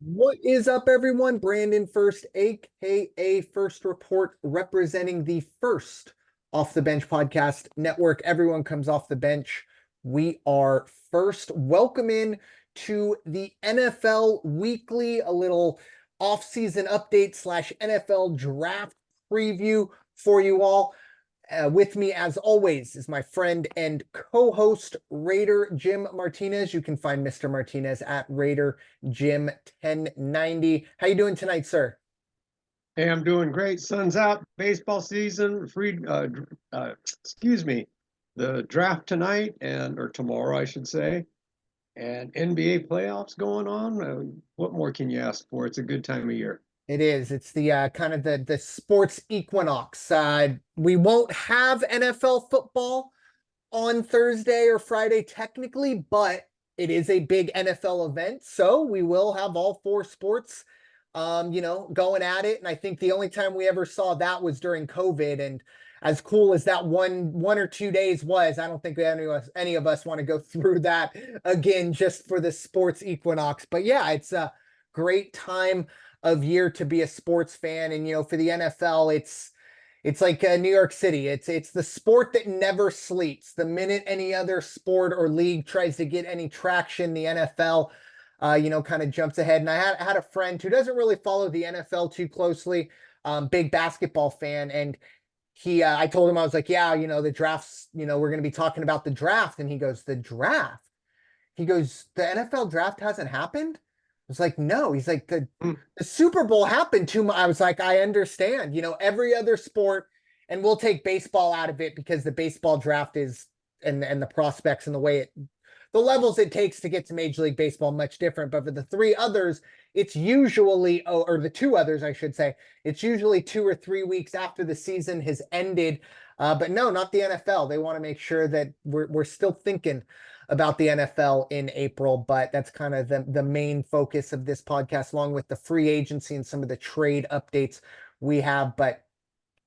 What is up, everyone? Brandon First, aka First Report, representing the First Off the Bench podcast network. Everyone comes off the bench. We are first. Welcome in to the NFL Weekly, a little offseason update slash NFL draft preview for you all. With me, as always, is my friend and co-host Raider Jim Martinez. You can find Mr. Martinez at Raider Jim 1090. How you doing tonight, sir? Hey, I'm doing great. Sun's out, baseball season, excuse me, the draft tonight or tomorrow, I should say, and NBA playoffs going on. What more can you ask for? It's a good time of year. It is. It's the kind of the sports equinox. We won't have NFL football on Thursday or Friday technically, but it is a big NFL event. So we will have all four sports going at it. And I think the only time we ever saw that was during COVID. And as cool as that one or 2 days was, I don't think any of us want to go through that again just for the sports equinox. But yeah, it's a great time of year to be a sports fan. And for the NFL, it's like New York City. It's the sport that never sleeps. The minute any other sport or league tries to get any traction, the NFL, kind of jumps ahead. And I had a friend who doesn't really follow the NFL too closely, big basketball fan, and I told him, I was like, yeah, the drafts, we're going to be talking about the draft, and he goes, the draft. He goes, the NFL draft hasn't happened. I was like, no. He's like, Mm. the Super Bowl happened too much. I was like, I understand. Every other sport, and we'll take baseball out of it because the baseball draft is and the prospects and the levels it takes to get to Major League Baseball much different. But for the three others, it's usually, or the two others, I should say, it's usually 2 or 3 weeks after the season has ended. But no, not the NFL. They want to make sure that we're still thinking about the NFL in April, but that's kind of the main focus of this podcast, along with the free agency and some of the trade updates we have. But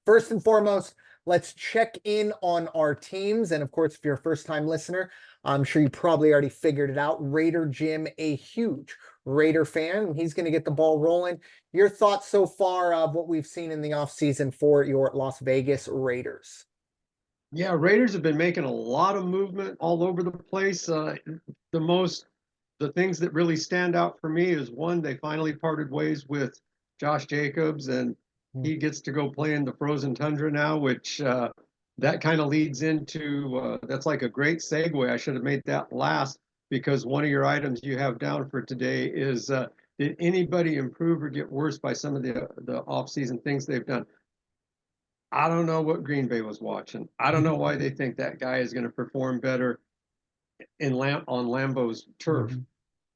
first and foremost, let's check in on our teams. And of course, if you're a first-time listener, I'm sure you probably already figured it out. Raider Jim, a huge Raider fan. He's going to get the ball rolling. Your thoughts so far of what we've seen in the offseason for your Las Vegas Raiders? Yeah, Raiders have been making a lot of movement all over the place. The things that really stand out for me is one, they finally parted ways with Josh Jacobs, and he gets to go play in the frozen tundra now, which that kind of leads into that's like a great segue. I should have made that last because one of your items you have down for today is did anybody improve or get worse by some of the offseason things they've done? I don't know what Green Bay was watching. I don't know why they think that guy is going to perform better on Lambeau's turf.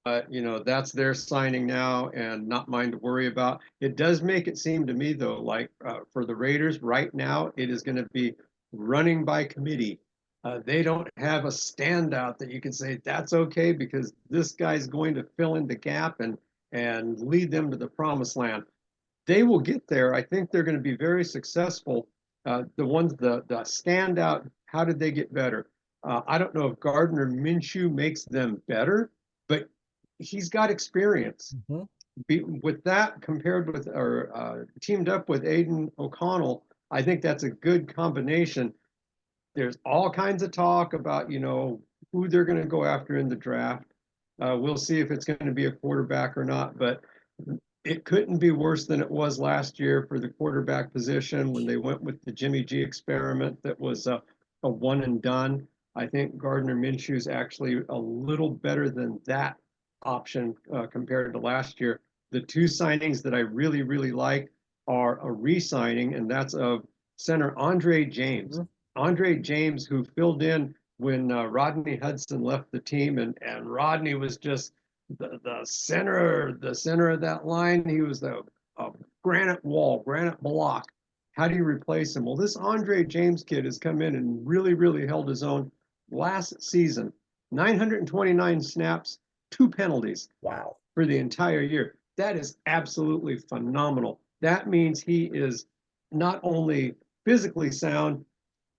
Mhm. That's their signing now and not mine to worry about. It does make it seem to me, though, like for the Raiders right now, it is going to be running by committee. They don't have a standout that you can say that's okay because this guy's going to fill in the gap and lead them to the promised land. They will get there. I think they're going to be very successful. The standout, how did they get better? I don't know if Gardner Minshew makes them better, but he's got experience. Mhm. With that, compared with or teamed up with Aiden O'Connell, I think that's a good combination. There's all kinds of talk about who they're going to go after in the draft. We'll see if it's going to be a quarterback or not, but it couldn't be worse than it was last year for the quarterback position when they went with the Jimmy G experiment that was a one and done. I think Gardner Minshew is actually a little better than that option compared to last year. The two signings that I really, really like are a re-signing, and that's of center Andre James. Andre James, who filled in when Rodney Hudson left the team, and Rodney was just the center of that line. He was the granite wall, granite block. How do you replace him? Well, this Andre James kid has come in and really, really held his own last season. 929 snaps, 2 penalties Wow. for the entire year. That is absolutely phenomenal. That means he is not only physically sound,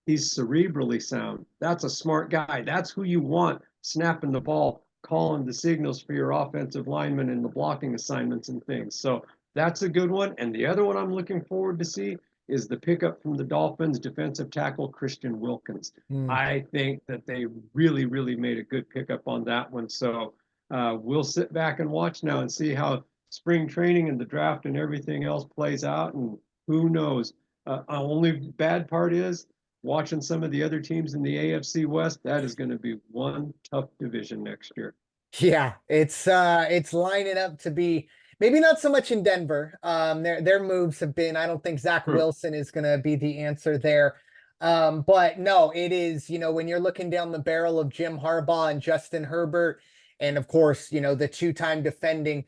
he's cerebrally sound. That's a smart guy. That's who you want snapping the ball calling the signals for your offensive linemen and the blocking assignments and things. So that's a good one. And the other one I'm looking forward to see is the pickup from the Dolphins defensive tackle Christian Wilkins. Mm. I think that they really, really made a good pickup on that one. So we'll sit back and watch now and see how spring training and the draft and everything else plays out. And who knows? Only bad part is watching some of the other teams in the AFC West. That is going to be one tough division next year. Yeah, it's lining up to be maybe not so much in Denver. Their moves have been, I don't think Zach Hmm. Wilson is gonna be the answer there. But no, it is, when you're looking down the barrel of Jim Harbaugh and Justin Herbert, and of course, the two-time defending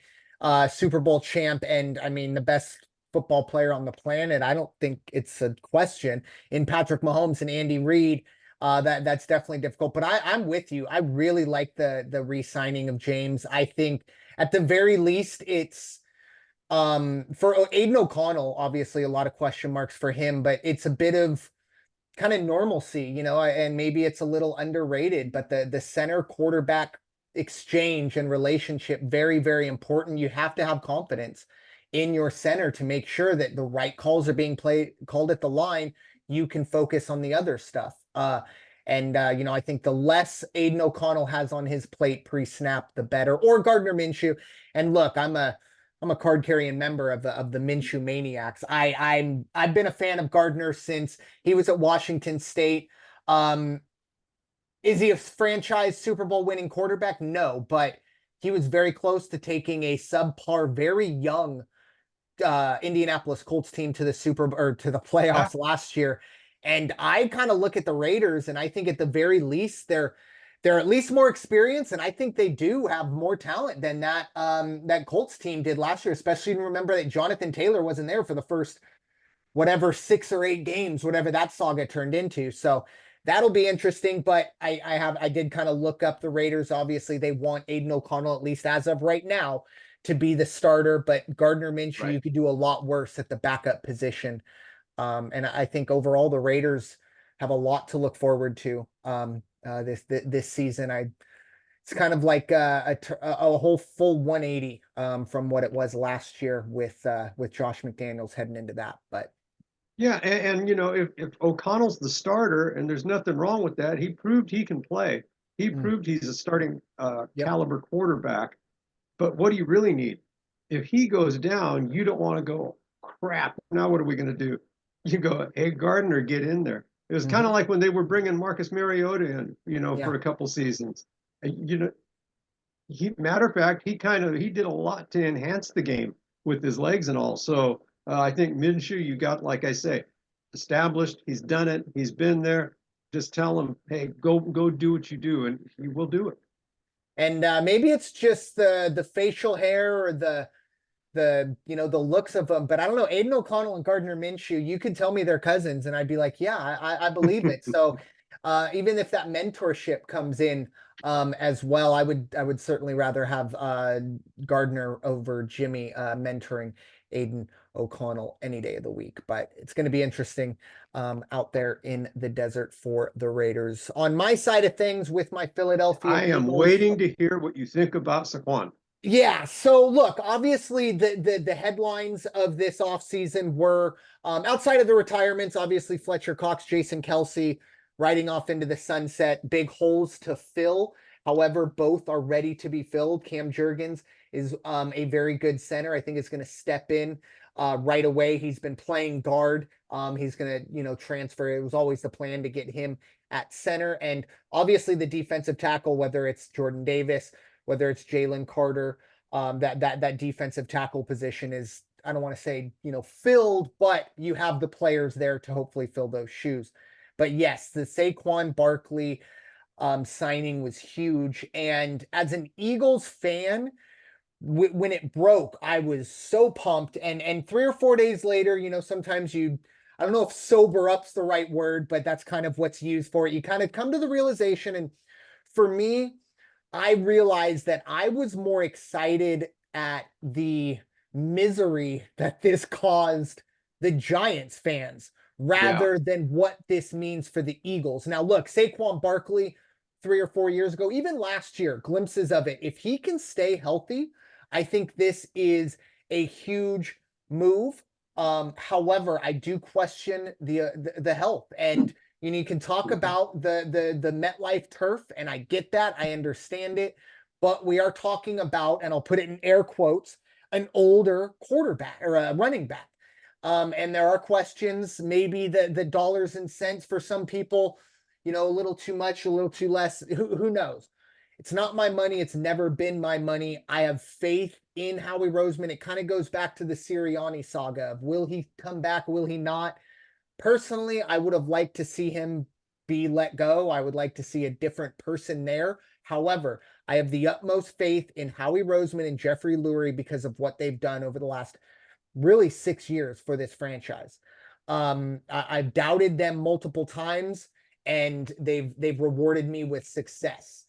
Super Bowl champ, and I mean the best football player on the planet. I don't think it's a question in Patrick Mahomes and Andy Reid. That's definitely difficult, but I'm with you. I really like the re-signing of James. I think at the very least it's for Aiden O'Connell, obviously a lot of question marks for him, but it's a bit of kind of normalcy, and maybe it's a little underrated, but the center quarterback exchange and relationship, very, very important. You have to have confidence in your center to make sure that the right calls are being called at the line. You can focus on the other stuff. And I think the less Aiden O'Connell has on his plate pre-snap, the better. Or Gardner Minshew. And look, I'm a card carrying member of the Minshew Maniacs. I've been a fan of Gardner since he was at Washington State. Is he a franchise Super Bowl winning quarterback? No, but he was very close to taking a subpar, very young Indianapolis Colts team to the to the Yeah, playoffs last year. And I kind of look at the Raiders, and I think at the very least they're at least more experienced, and I think they do have more talent than that Colts team did last year. Especially remember that Jonathan Taylor wasn't there for the first whatever 6 or 8 games, whatever that saga turned into. So that'll be interesting. But I did kind of look up the Raiders. Obviously, they want Aiden O'Connell, at least as of right now, to be the starter. But Gardner Minshew, right. you could do a lot worse at the backup position. And I think overall the Raiders have a lot to look forward to this season. It's kind of like a whole full 180 from what it was last year with Josh McDaniels heading into that. But Yeah, and if O'Connell's the starter, and there's nothing wrong with that, he proved he can play. He mm, proved he's a starting yep. caliber quarterback. But what do you really need? If he goes down, you don't want to go, crap, now what are we going to do? You go, hey, Gardner, get in there. It was kind Hmm. of like when they were bringing Marcus Mariota in, Yeah. for a couple seasons. And, matter of fact, he did a lot to enhance the game with his legs and all. So I think Minshew, you got, like I say, established. He's done it. He's been there. Just tell him, hey, go do what you do, and he will do it. And maybe it's just the facial hair or the looks of them, but I don't know. Aiden O'Connell and Gardner Minshew, you could tell me they're cousins, and I'd be like, yeah, I believe it. So even if that mentorship comes in as well, I would certainly rather have Gardner over Jimmy mentoring Aiden O'Connell any day of the week. But it's going to be interesting out there in the desert for the Raiders. On my side of things with my Philadelphia I am Eagles. waiting to hear what you think about Saquon. Yeah, so look, obviously the headlines of this offseason were outside of the retirements, obviously Fletcher Cox, Jason Kelsey riding off into the sunset, big holes to fill. However, both are ready to be filled. Cam Jurgens is a very good center. I think is going to step in right away. He's been playing guard. He's going to, transfer. It was always the plan to get him at center. And obviously the defensive tackle, whether it's Jordan Davis, whether it's Jalen Carter, that defensive tackle position is, I don't want to say, filled, but you have the players there to hopefully fill those shoes. But yes, the Saquon Barkley signing was huge. And as an Eagles fan, when it broke, I was so pumped. And 3 or 4 days later, sometimes I don't know if sober up's the right word, but that's kind of what's used for it. You kind of come to the realization, and for me, I realized that I was more excited at the misery that this caused the Giants fans Yeah. rather than what this means for the Eagles. Now, look, Saquon Barkley, 3 or 4 years ago, even last year, glimpses of it. If he can stay healthy, I think this is a huge move. However, I do question the health, and you can talk about the MetLife turf, and I get that, I understand it, but we are talking about, and I'll put it in air quotes, an older quarterback or a running back. And there are questions, maybe the dollars and cents for some people, a little too much, a little too less. Who knows? It's not my money. It's never been my money. I have faith in Howie Roseman. It kind of goes back to the Sirianni saga of, will he come back? Will he not? Personally, I would have liked to see him be let go. I would like to see a different person there. However, I have the utmost faith in Howie Roseman and Jeffrey Lurie because of what they've done over the last really 6 years for this franchise. I've doubted them multiple times, and they've rewarded me with success.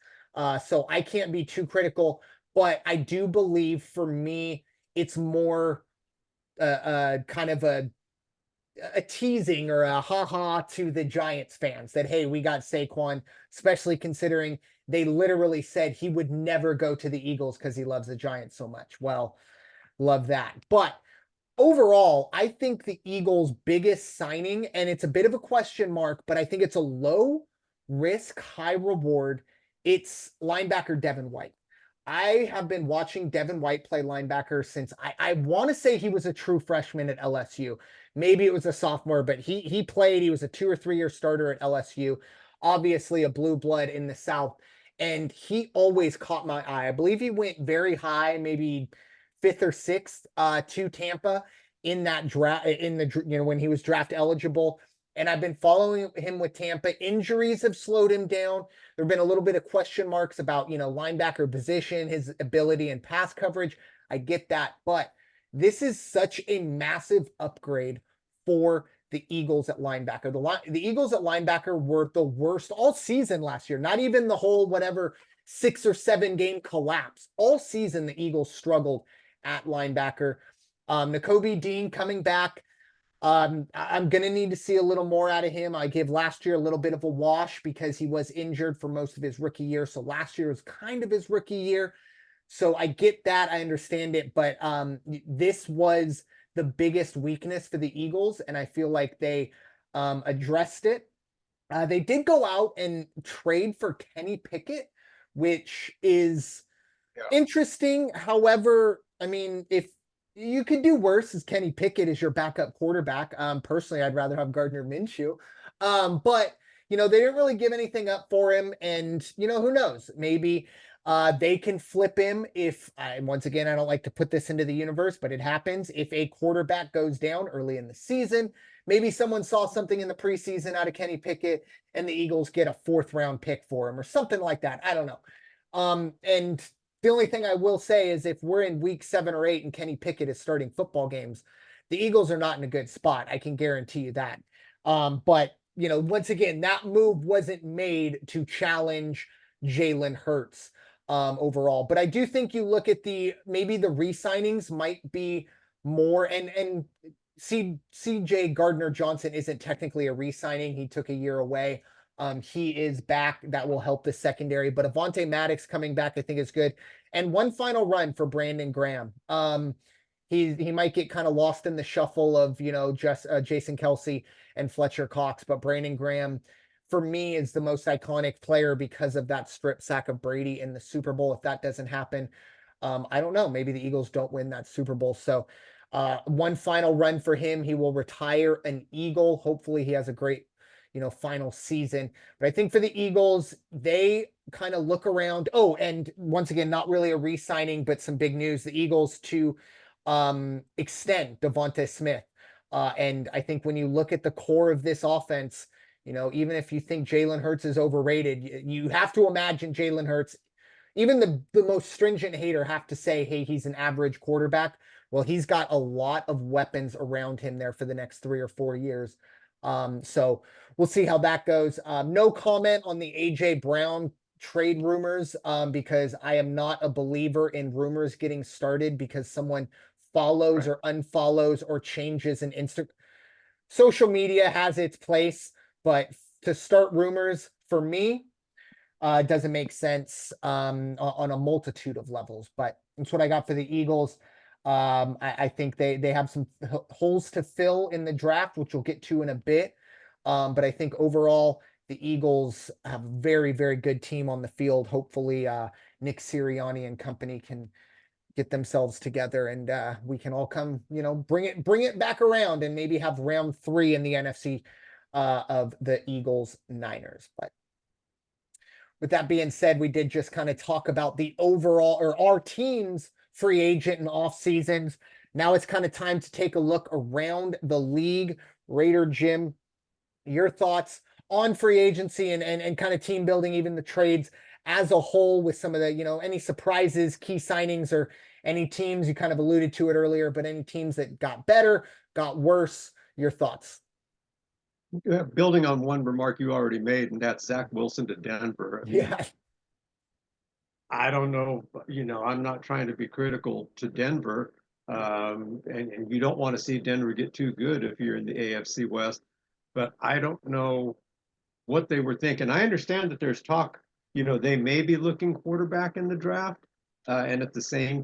So I can't be too critical, but I do believe for me, it's more kind of a teasing or a ha-ha to the Giants fans that, hey, we got Saquon, especially considering they literally said he would never go to the Eagles because he loves the Giants so much. Well, love that. But overall, I think the Eagles' biggest signing, and it's a bit of a question mark, but I think it's a low risk, high reward. It's linebacker Devin White. I have been watching Devin White play linebacker since I want to say he was a true freshman at LSU. Maybe it was a sophomore, but he played. He was a 2 or 3 year starter at LSU. Obviously, a blue blood in the South, and he always caught my eye. I believe he went very high, maybe fifth or sixth to Tampa in that draft, when he was draft eligible. And I've been following him with Tampa. Injuries have slowed him down. There have been a little bit of question marks about, linebacker position, his ability and pass coverage. I get that, but this is such a massive upgrade for the Eagles at linebacker. The Eagles at linebacker were the worst all season last year. Not even the whole 6 or 7 game collapse. All season, the Eagles struggled at linebacker. Nakobe Dean coming back. I'm going to need to see a little more out of him. I gave last year a little bit of a wash because he was injured for most of his rookie year. So last year was kind of his rookie year. So I get that. I understand it. But this was the biggest weakness for the Eagles, and I feel like they addressed it. They did go out and trade for Kenny Pickett, which is interesting. However, I mean, if you could do worse as Kenny Pickett as your backup quarterback. Personally, I'd rather have Gardner Minshew. But they didn't really give anything up for him, and who knows? Maybe they can flip him if, once again, I don't like to put this into the universe, but it happens. If a quarterback goes down early in the season, maybe someone saw something in the preseason out of Kenny Pickett, and the Eagles get a 4th-round pick for him or something like that. I don't know. And the only thing I will say is if we're in week 7 or 8 and Kenny Pickett is starting football games, the Eagles are not in a good spot. I can guarantee you that. But, once again, that move wasn't made to challenge Jalen Hurts overall. But I do think you look at maybe the re-signings might be more, and CJ Gardner-Johnson isn't technically a re-signing. He took a year away. He is back. That will help the secondary. But Avonte Maddox coming back, I think is good. And one final run for Brandon Graham. He might get kind of lost in the shuffle of just Jason Kelsey and Fletcher Cox, but Brandon Graham, for me, is the most iconic player because of that strip sack of Brady in the Super Bowl. If that doesn't happen, I don't know. Maybe the Eagles don't win that Super Bowl. So one final run for him. He will retire an Eagle. Hopefully, he has a great final season. But I think for the Eagles, they kind of look around. Oh, and once again, not really a re-signing, but some big news. The Eagles to extend Devonta Smith. And I think when you look at the core of this offense, even if you think Jalen Hurts is overrated, you have to imagine Jalen Hurts, even the most stringent hater have to say, hey, he's an average quarterback. Well, he's got a lot of weapons around him there for the next 3 or 4 years. So we'll see how that goes. No comment on the AJ Brown trade rumors because I am not a believer in rumors getting started because someone follows or unfollows or changes an social media has its place, but to start rumors for me, doesn't make sense on a multitude of levels. But that's what I got for the Eagles. I think they have some holes to fill in the draft, which we'll get to in a bit. But I think overall, the Eagles have a very, very good team on the field. Hopefully, Nick Sirianni and company can get themselves together and we can all come, bring it back around and maybe have round 3 in the NFC of the Eagles Niners. But with that being said, we did just kind of talk about the overall or our team's free agent and off seasons. Now it's kind of time to take a look around the league. Raider Jim, your thoughts on free agency and kind of team building, even the trades as a whole, with some of the, any surprises, key signings, or any teams, you kind of alluded to it earlier, but any teams that got better, got worse, your thoughts? Building on one remark you already made, and that's Zach Wilson to Denver. I mean, Yeah. I don't know, I'm not trying to be critical to Denver. And you don't want to see Denver get too good if you're in the AFC West, but I don't know what they were thinking. I understand that there's talk, they may be looking quarterback in the draft, and at the same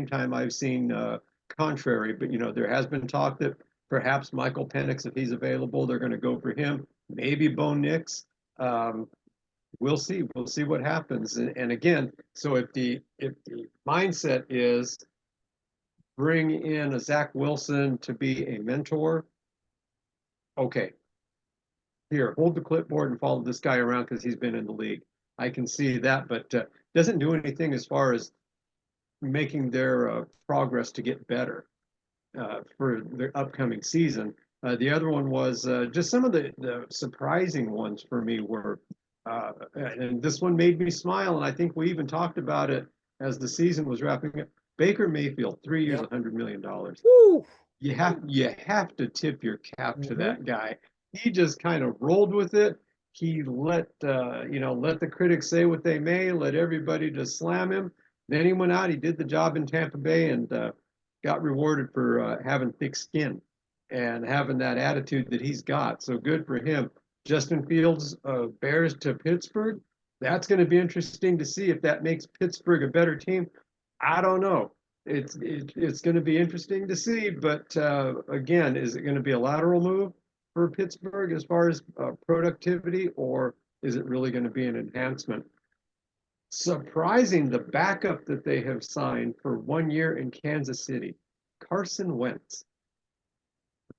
time, I've seen contrary. But there has been talk that perhaps Michael Penix, if he's available, they're going to go for him. Maybe Bo Nix. We'll see. We'll see what happens. And again, so if the mindset is bring in a Zach Wilson to be a mentor, okay, here, hold the clipboard and follow this guy around because he's been in the league. I can see that, but doesn't do anything as far as making their progress to get better for the upcoming season. The other one was just some of the surprising ones for me were, and this one made me smile, and I think we even talked about it as the season was wrapping up. Baker Mayfield, 3 years, Yep. $100 million. Woo! You have to tip your cap to Mhm. that guy. He just kind of rolled with it. He let the critics say what they may, let everybody just slam him. Then he went out, he did the job in Tampa Bay, and got rewarded for having thick skin and having that attitude that he's got. So good for him. Justin Fields, Bears to Pittsburgh. That's going to be interesting to see if that makes Pittsburgh a better team. I don't know. It's going to be interesting to see, but again, is it going to be a lateral move for Pittsburgh as far as productivity, or is it really going to be an enhancement? Surprising, the backup that they have signed for 1 year in Kansas City, Carson Wentz.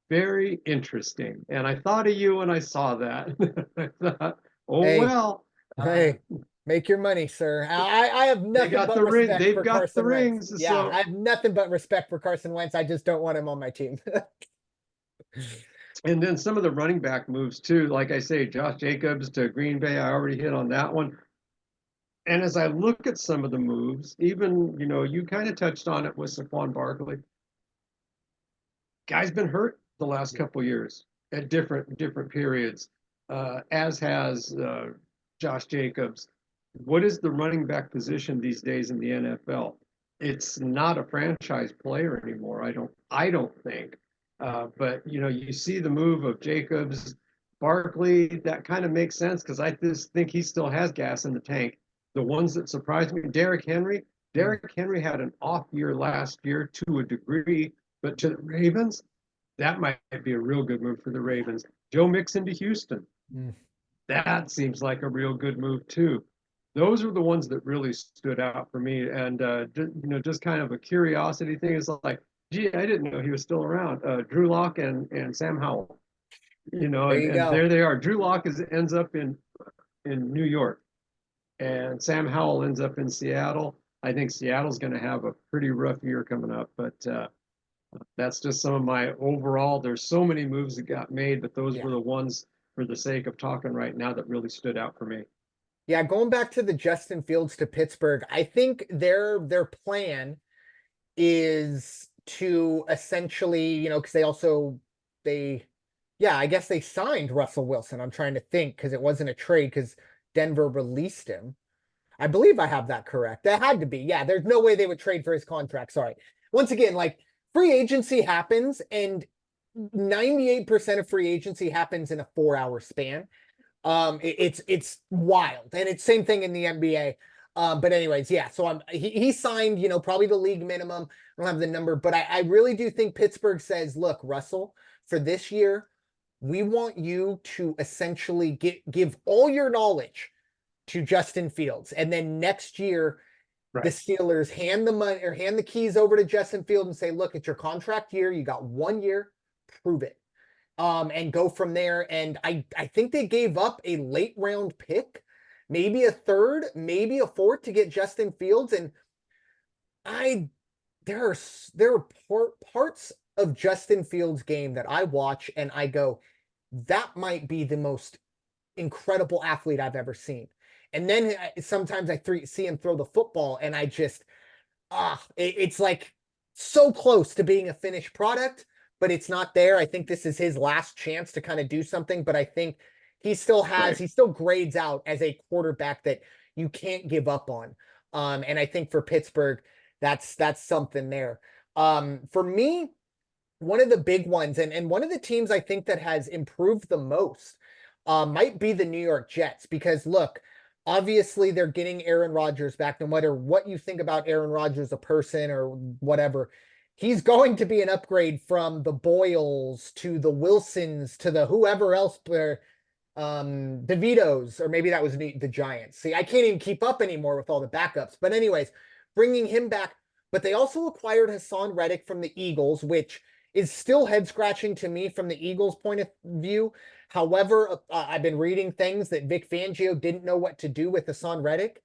Very interesting. And I thought of you when I saw that. I thought, oh Hey, well. hey, make your money, sir. I have They nothing got but the ring. respect They've for got the Carson Wentz. rings. Yeah, I So, have nothing but respect for Carson Wentz. I just don't want him on my team. and then some of the running back moves too. Like I say, Josh Jacobs to Green Bay. I already hit on that one. And as I look at some of the moves, even, you kind of touched on it with Saquon Barkley. Guy's been hurt the last couple of years at different periods, as has Josh Jacobs. What is the running back position these days in the NFL? It's not a franchise player anymore. I don't think. But you see the move of Jacobs, Barkley. That kind of makes sense because I just think he still has gas in the tank. The ones that surprised me, Derrick Henry. Derrick Henry had an off year last year to a degree, but to the Ravens, that might be a real good move for the Ravens. Joe Mixon to Houston. Mm. That seems like a real good move too. Those are the ones that really stood out for me, and just kind of a curiosity thing. Is like, gee, I didn't know he was still around. Drew Lock and Sam Howell, There you and go. there they are. Drew Lock ends up in New York, and Sam Howell ends up in Seattle. I think Seattle's going to have a pretty rough year coming up, but that's just some of my overall. There's so many moves that got made, but those Yeah. were the ones for the sake of talking right now that really stood out for me. Yeah, going back to the Justin Fields to Pittsburgh, I think their plan is to essentially, because they yeah, I guess they signed Russell Wilson. I'm trying to think because it wasn't a trade because Denver released him. I believe I have that correct. That had to be. Yeah, there's no way they would trade for his contract. Sorry. Once again, like free agency happens and 98% of free agency happens in a 4-hour span. It's wild, and it's same thing in the NBA. But anyways, yeah. So he signed, probably the league minimum. I don't have the number, but I really do think Pittsburgh says, look, Russell, for this year, we want you to essentially give all your knowledge to Justin Fields, and then next year the Right. Steelers hand the money or hand the keys over to Justin Fields and say, look, it's your contract year. You got 1 year, prove it. And go from there. And I think they gave up a late round pick, maybe a third, maybe a fourth to get Justin Fields. And I there are parts of Justin Fields' game that I watch and I go, that might be the most incredible athlete I've ever seen. And then sometimes I see him throw the football, and I just it's like so close to being a finished product, but it's not there. I think this is his last chance to kind of do something, but I think he Right. still grades out as a quarterback that you can't give up on. And I think for Pittsburgh, that's something there. For me, one of the big ones, and one of the teams I think that has improved the most, might be the New York Jets. Because look, obviously they're getting Aaron Rodgers back. No matter what you think about Aaron Rodgers, a person or whatever, he's going to be an upgrade from the Boyles to the Wilsons to the whoever else player, the Vitos, or maybe that was the Giants. See, I can't even keep up anymore with all the backups. But anyways, bringing him back. But they also acquired Hassan Reddick from the Eagles, which is still head scratching to me from the Eagles' point of view. However, I've been reading things that Vic Fangio didn't know what to do with Hassan Reddick.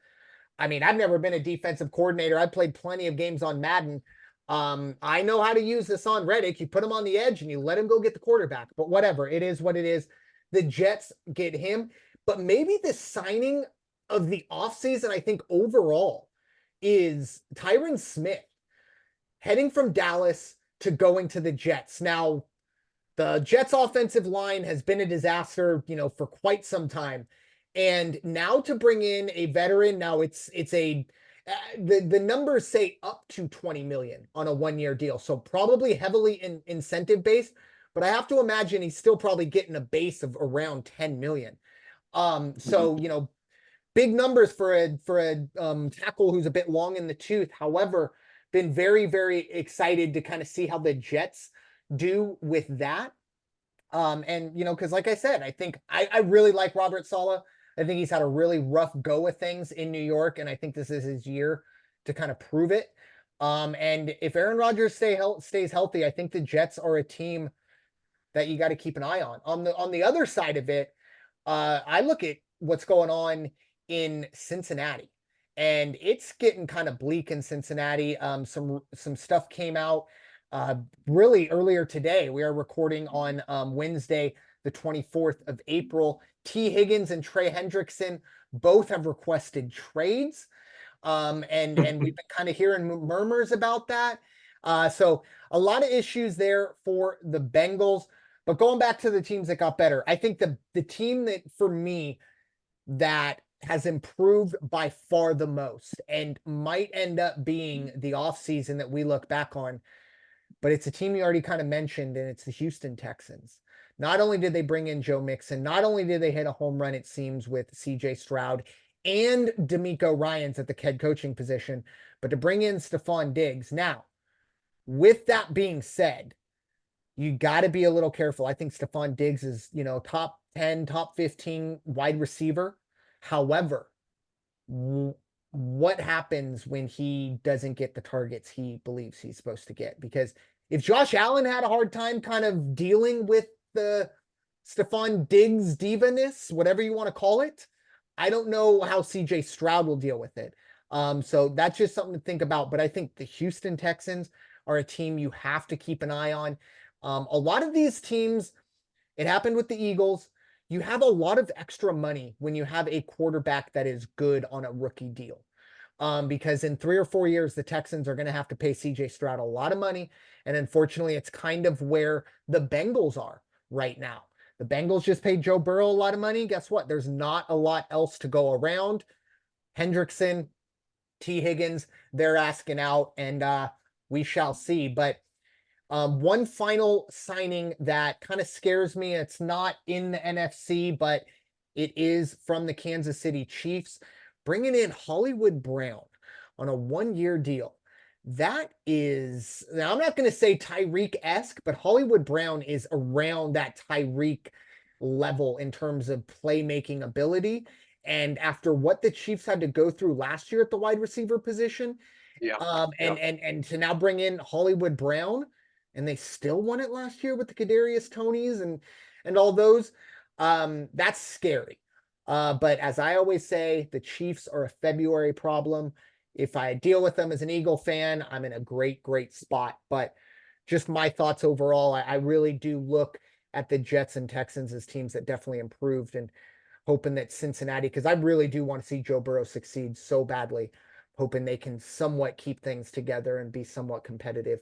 I mean, I've never been a defensive coordinator. I played plenty of games on Madden. I know how to use Hassan Reddick. You put him on the edge and you let him go get the quarterback. But whatever, it is what it is. The Jets get him. But maybe the signing of the offseason, I think overall, is Tyron Smith heading from Dallas to going to the Jets. Now, the Jets offensive line has been a disaster, for quite some time. And now to bring in a veteran, now it's a the numbers say up to 20 million on a 1 year deal. So probably heavily incentive based, but I have to imagine he's still probably getting a base of around 10 million. Mhm. So, big numbers for a tackle who's a bit long in the tooth. However, been very, very excited to kind of see how the Jets do with that. And because like I said, I think I really like Robert Saleh. I think he's had a really rough go of things in New York, and I think this is his year to kind of prove it. And if Aaron Rodgers stays healthy, I think the Jets are a team that you got to keep an eye on. On the other side of it, I look at what's going on in Cincinnati, and it's getting kind of bleak in Cincinnati. Some stuff came out uh, really earlier today. We are recording on Wednesday, the 24th of April. T. Higgins and Trey Hendrickson both have requested trades. And we've been kind of hearing murmurs about that. So a lot of issues there for the Bengals. But going back to the teams that got better, I think the team that for me that has improved by far the most and might end up being the offseason that we look back on, but it's a team you already kind of mentioned, and it's the Houston Texans. Not only did they bring in Joe Mixon, not only did they hit a home run, it seems, with CJ Stroud and D'Amico Ryans at the head coaching position, but to bring in Stephon Diggs. Now, with that being said, you got to be a little careful. I think Stephon Diggs is, top 10, top 15 wide receiver. However, what happens when he doesn't get the targets he believes he's supposed to get? Because if Josh Allen had a hard time kind of dealing with the Stephon Diggs diva-ness, whatever you want to call it, I don't know how CJ Stroud will deal with it. So that's just something to think about. But I think the Houston Texans are a team you have to keep an eye on. A lot of these teams, it happened with the Eagles. You have a lot of extra money when you have a quarterback that is good on a rookie deal. Because in 3 or 4 years, the Texans are going to have to pay CJ Stroud a lot of money. And unfortunately, it's kind of where the Bengals are right now. The Bengals just paid Joe Burrow a lot of money. Guess what? There's not a lot else to go around. Hendrickson, T. Higgins, they're asking out, and we shall see. But one final signing that kind of scares me. It's not in the NFC, but It is from the Kansas City Chiefs, bringing in Hollywood Brown on a 1-year deal. That is, now I'm not going to say Tyreek-esque, but Hollywood Brown is around that Tyreek level in terms of playmaking ability. And after what the Chiefs had to go through last year at the wide receiver position, Yeah. and to now bring in Hollywood Brown, and they still won it last year with the Kadarius Tonys and all those, that's scary. But as I always say, the Chiefs are a February problem. If I deal with them as an Eagle fan, I'm in a great spot. But just my thoughts overall, I really do look at the Jets and Texans as teams that definitely improved, and hoping that Cincinnati, because I really do want to see Joe Burrow succeed so badly, hoping they can somewhat keep things together and be somewhat competitive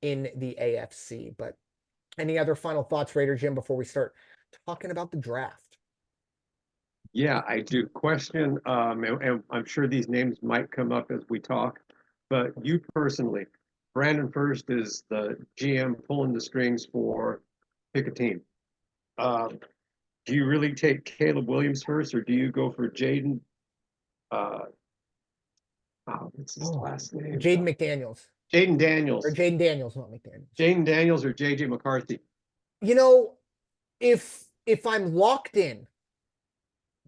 in the AFC. But any other final thoughts, Raider Jim, before we start talking about the draft? Yeah, I do. Question, and I'm sure these names might come up as we talk, but you personally, Brandon First is the GM pulling the strings for pick a team. Do you really take Caleb Williams first, or do you go for Jaden? Uh, what's his last name? Jaden McDaniels. Jaden Daniels. Or Jaden Daniels, not McDaniels. Jaden Daniels or JJ McCarthy. You know, if I'm locked in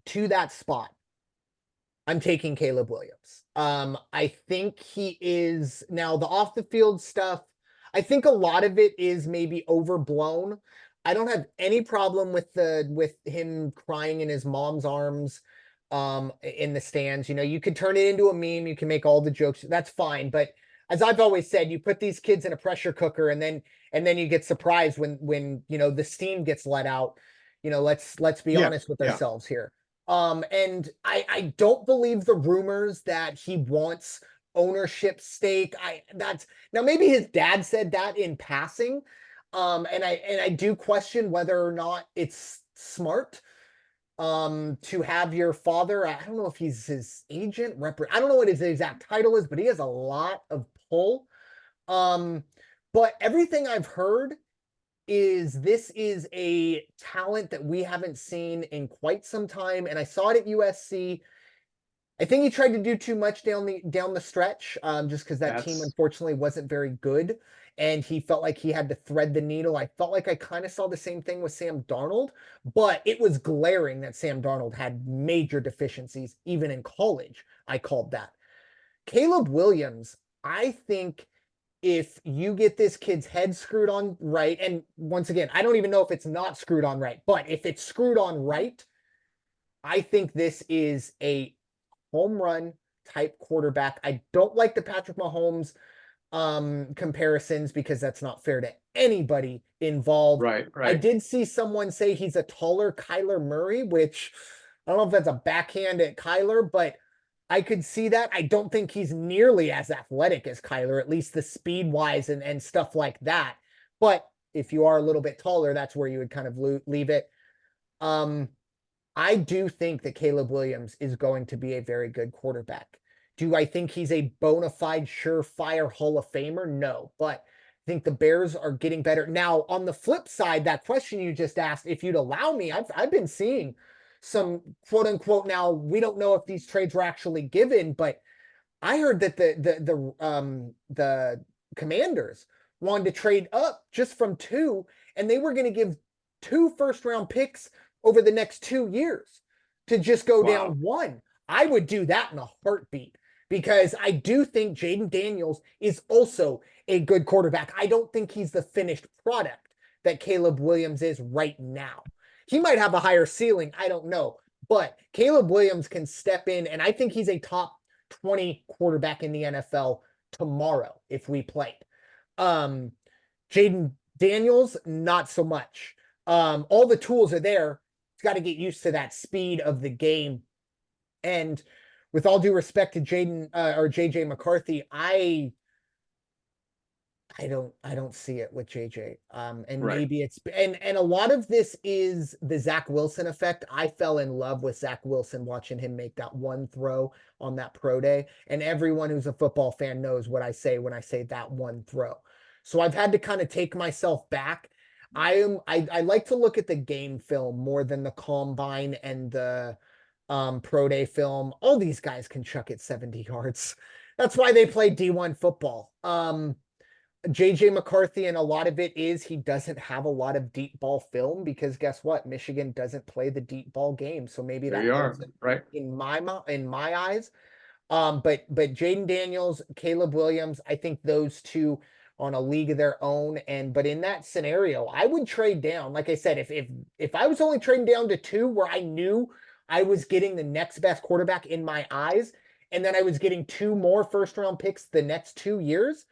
to that spot, I'm taking Caleb Williams. I think he is now the off the field stuff. I think a lot of it is maybe overblown. I don't have any problem with him crying in his mom's arms in the stands. You know, you could turn it into a meme, you can make all the jokes. That's fine, but as I've always said, you put these kids in a pressure cooker and then you get surprised when you know the steam gets let out. You know, let's be honest with ourselves here. And I don't believe the rumors that he wants ownership stake. That's now maybe his dad said that in passing. And I do question whether or not it's smart to have your father. I don't know if he's his agent, I don't know what his exact title is, but he has a lot of pull. But everything I've heard is this is a talent that we haven't seen in quite some time, and I saw it at USC. I think he tried to do too much down the stretch, just because that team unfortunately wasn't very good, and he felt like he had to thread the needle. I felt like I kind of saw the same thing with Sam Darnold, but it was glaring that Sam Darnold had major deficiencies even in college. I called that. Caleb Williams, I think if you get this kid's head screwed on right, and once again, I don't even know if it's not screwed on right, but if it's screwed on right, I think this is a home run type quarterback. I don't like the Patrick Mahomes comparisons because that's not fair to anybody involved. Right. I did see someone say he's a taller Kyler Murray, which I don't know if that's a backhand at Kyler, but I could see that. I don't think he's nearly as athletic as Kyler, at least the speed wise and stuff like that. But if you are a little bit taller, that's where you would kind of leave it. I do think that Caleb Williams is going to be a very good quarterback. Do I think he's a bona fide, surefire Hall of Famer? No, but I think the Bears are getting better. Now, on the flip side, that question you just asked, if you'd allow me, I've been seeing some quote unquote, now we don't know if these trades were actually given, but I heard that the Commanders wanted to trade up just from 2, and they were going to give 2 first-round picks over the next 2 years to just go down 1. I would do that in a heartbeat because I do think Jaden Daniels is also a good quarterback. I don't think he's the finished product that Caleb Williams is right now. He might have a higher ceiling, I don't know, but Caleb Williams can step in, and I think he's a top 20 quarterback in the NFL tomorrow if we played. Jaden Daniels, not so much. All the tools are there. He's got to get used to that speed of the game. And with all due respect to Jaden or JJ McCarthy, I don't see it with JJ. And maybe it's and a lot of this is the Zach Wilson effect. I fell in love with Zach Wilson watching him make that one throw on that pro day. And everyone who's a football fan knows what I say when I say that one throw. So I've had to kind of take myself back. I like to look at the game film more than the combine and the pro day film. All these guys can chuck it 70 yards. That's why they play D1 football. JJ McCarthy, and a lot of it is he doesn't have a lot of deep ball film because guess what? Michigan doesn't play the deep ball game. So maybe There that you hurts are, it right? in my eyes. But Jaden Daniels, Caleb Williams, I think those two on a league of their own. And but in that scenario, I would trade down. Like I said, if I was only trading down to two where I knew I was getting the next best quarterback in my eyes, and then I was getting two more first round picks the next 2 years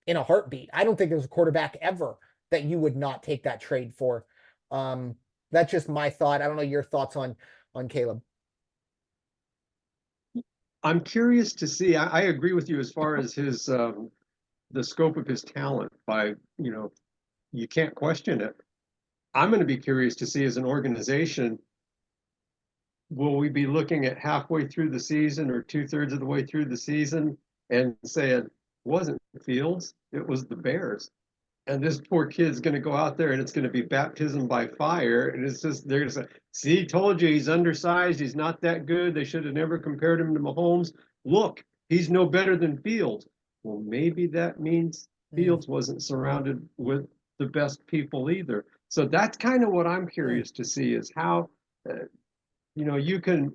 in a heartbeat. I don't think there's a quarterback ever that you would not take that trade for. Um, that's just my thought. I don't know your thoughts on Caleb. I'm curious to see. I agree with you as far as his the scope of his talent. By you can't question it. I'm going to be curious to see as an organization, will we be looking at halfway through the season or 2/3 of the way through the season and saying, it wasn't Fields, it was the Bears. And this poor kid's going to go out there and it's going to be baptism by fire. And it's just, they're going to say, see, told you he's undersized. He's not that good. They should have never compared him to Mahomes. Look, he's no better than Fields. Well, maybe that means Mm, Fields wasn't surrounded with the best people either. So that's kind of what I'm mm, curious to see is how, uh, you can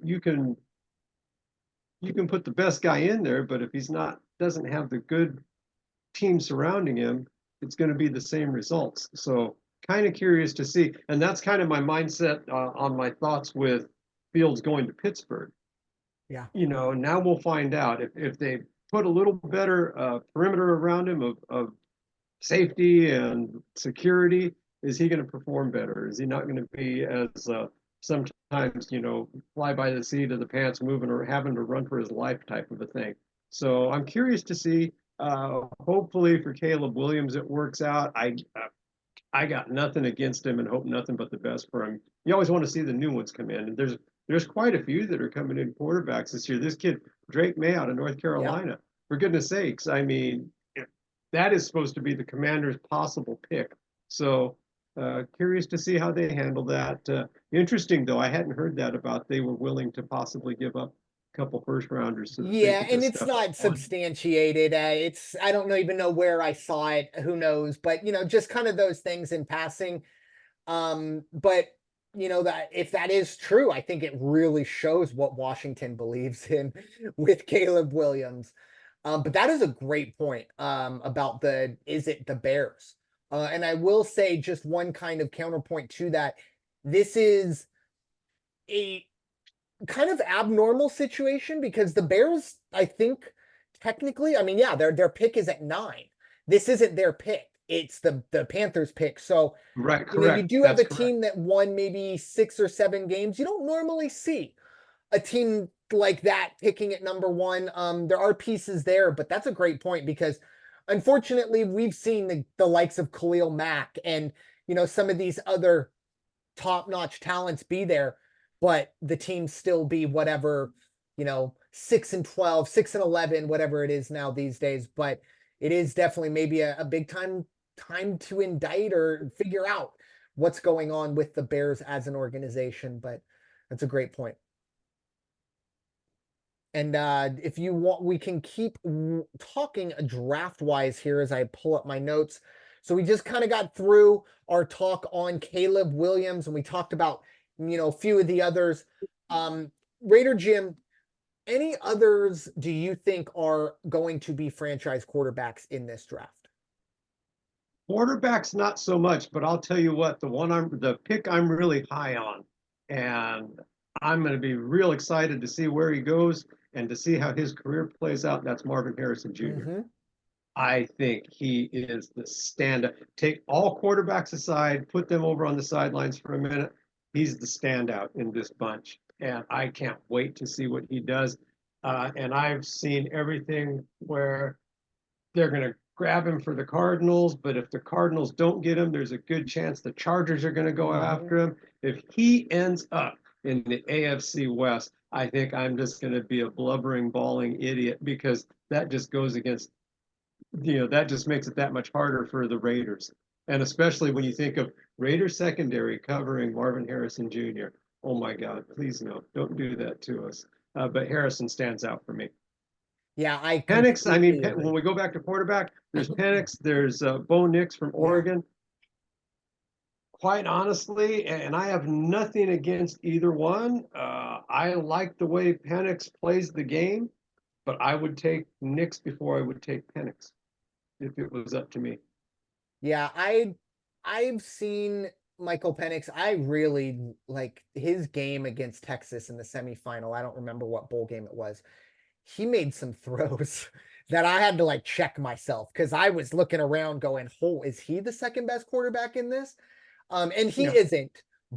put the best guy in there, but if he's not, doesn't have the good team surrounding him, it's going to be the same results. So kind of curious to see. And that's kind of my mindset on my thoughts with Fields going to Pittsburgh. yeah. Now we'll find out if they put a little better perimeter around him of safety and security. Is he going to perform better? Is he not going to be as sometimes, fly by the seat of the pants, moving or having to run for his life type of a thing? So I'm curious to see. Hopefully for Caleb Williams, it works out. I got nothing against him and hope nothing but the best for him. You always want to see the new ones come in, and there's quite a few that are coming in quarterbacks this year. This kid Drake May out of North Yeah. Carolina, for goodness sakes, I mean, that is supposed to be the Commander's possible pick. So curious to see how they handle that. Interesting though, I hadn't heard that about they were willing to possibly give up a couple first rounders so that they Yeah, could and just it's step up not on him. substantiated. It's I don't know even know where I saw it. Who knows? But just kind of those things in passing. But that if that is true, I think it really shows what Washington believes in with Caleb Williams. But that is a great point about the is it the Bears? And I will say just one kind of counterpoint to that. This is a kind of abnormal situation because the Bears, I think, technically, I mean, yeah, their pick is at 9. This isn't their pick. It's the Panthers pick. So, Right, you correct. do have That's a correct. team that won maybe 6 or 7 games. You don't normally see a team like that picking at number 1. There are pieces there, but that's a great point because unfortunately we've seen the likes of Khalil Mack and some of these other top-notch talents be there, but the team still be whatever, 6-12, 6-11, whatever it is now these days. But it is definitely maybe a big time to indict or figure out what's going on with the Bears as an organization. But that's a great point. And if you want, we can keep talking draft wise here as I pull up my notes. So we just kind of got through our talk on Caleb Williams, and we talked about a few of the others. Raider Jim, any others do you think are going to be franchise quarterbacks in this draft? Quarterbacks, not so much, but I'll tell you what, the pick I'm really high on, and I'm going to be real excited to see where he goes and to see how his career plays out. That's Marvin Harrison Jr. Mm-hmm. I think he is the standout. Take all quarterbacks aside, put them over on the sidelines for a minute. He's the standout in this bunch, and I can't wait to see what he does. And I've seen everything where they're going to grab him for the Cardinals, but if the Cardinals don't get him, there's a good chance the Chargers are going to go Mm-hmm. after him. If he ends up in the AFC West, I think I'm just going to be a blubbering, bawling idiot because that just goes against, that just makes it that much harder for the Raiders. And especially when you think of Raider secondary covering Marvin Harrison Jr. Oh my God, please no, don't do that to us. But Harrison stands out for me. Yeah, I Penix, I mean, completely when agree. we go back to quarterback, there's Penix, there's Bo Nix from Yeah. Oregon. Quite honestly, and I have nothing against either one. I like the way Penix plays the game, but I would take Nix before I would take Penix if it was up to me. Yeah, I've seen Michael Penix. I really like his game against Texas in the semifinal. I don't remember what bowl game it was. He made some throws that I had to like check myself because I was looking around going, "Oh, is he the second best quarterback in this?" And he Yeah, isn't,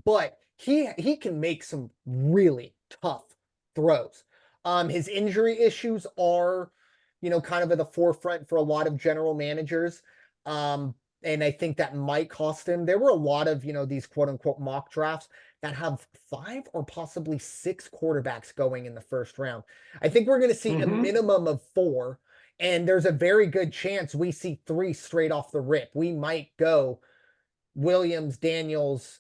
but he can make some really tough throws. His injury issues are, kind of at the forefront for a lot of general managers. Um, and I think that might cost him. There were a lot of, these quote unquote mock drafts that have 5 or possibly 6 quarterbacks going in the first round. I think we're going to see a mm-hmm. minimum of 4, and there's a very good chance we see 3 straight off the rip. We might go Williams, Daniels,